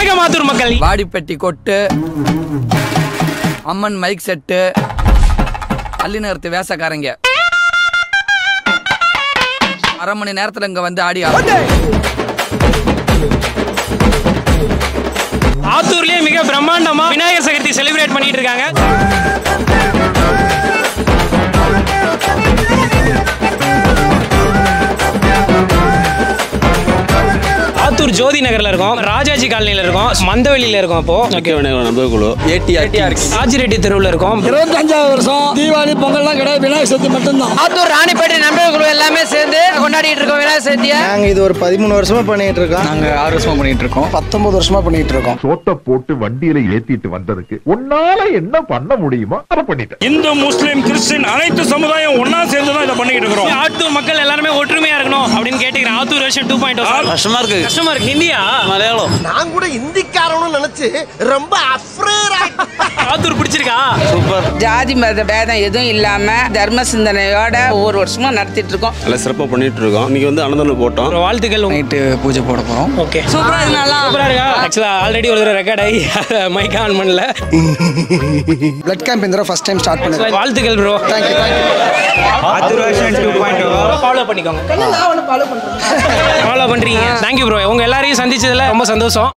வணக்கம் ஆத்தூர் மக்கள். வாடிப்பட்டி கொட்டு, அம்மன் மைக் செட்டு, அள்ளிநகரத்து வேசக்காரங்க 1/2 மணி நேரத்துல இங்க வந்து ஆடி ஆத்தூர்லயே மிக பிரம்மாண்டமா விநாயகர் சதுர்த்தி செலிப்ரேட் பண்ணிட்டு இருக்காங்க. ஆத்தூர் ஜோதி நகர்ல இருக்கும், ராஜாஜி காலனில இருக்கும், மந்தவெளியில இருக்கும். அப்போ ராஜிரெட்டி தெருவுல இருக்கும். 25வது வருஷம் தீபாவளி பொங்கல்லாம் கிடையாது, விநாயகர் சதுர்த்தி மட்டும்தான். ஆத்தூர் ராணிப்பேட்டை நண்பர்கள் குழு எல்லாமே சேர்ந்து கொண்டாடிட்டு இருக்கோம் விநாயகர் சதுர்த்தியை. நாங்க இது ஒரு 13 வருஷமா பண்ணிட்டு இருக்கோம். நாங்க 6 வருஷமா பண்ணிட்டு இருக்கோம். 19 வருஷமா பண்ணிட்டு இருக்கோம். சோத்த போட்டு வண்டியில ஏத்திட்டு வந்ததுக்கு உன்னால என்ன பண்ண முடியுமோ அதை பண்ணிட்டேன். இந்து முஸ்லிம் கிறிஸ்டின் அனைத்து சமுதாயம் ஒன்னா சேர்ந்து தான் இதை பண்ணிட்டு இருக்கிறோம். ஆத்தூர் மக்கள் எல்லாருமே ஒற்றுமையா இருக்கணும் அப்படின்னு கேட்டுக்கிறேன். ஆத்தூர் வெர்ஷன் 2.0 கஷ்டமா இருக்கு. கஷ்டமா இருக்கு. ஹிந்தியா மலையாளம்? நான் கூட ஹிந்திக்காரன்னு நினைச்சு ரொம்ப அஃப்ரேரா. ஆத்தூர் பிடிச்சிருக்கா? சூப்பர். ஜாதி மத பேதம் எதுவும் இல்லாம தர்ம சிந்தனையோட ஒவ்வொரு வருஷமா நடத்திட்டு இருக்கோம். நல்லா சிறப்பா பண்ணிட்டு இருக்கோம். இன்னைக்கு வந்து அன்னதானம் போட்டோம். வாழ்த்துக்கள். நைட்டு பூஜை போட போறோம். ஓகே, சூப்பரா நல்லா சூப்பரா இருக்கா? ஆக்சுவலா ஆல்ரெடி ஒரு ரெக்கார்ட் ஆகி மைக் ஆன் பண்ணல. பிளட் கேம்ப் இந்த ஃபர்ஸ்ட் டைம் ஸ்டார்ட் பண்ணது. வாழ்த்துக்கள் bro. Thank you. Attur version 2.0 follow பண்ணிக்கோங்க. ஃபாலோ பண்றீங்க. Thank you bro. உங்க எல்லாரையும் சந்திச்சதுல ரொம்ப சந்தோஷம்.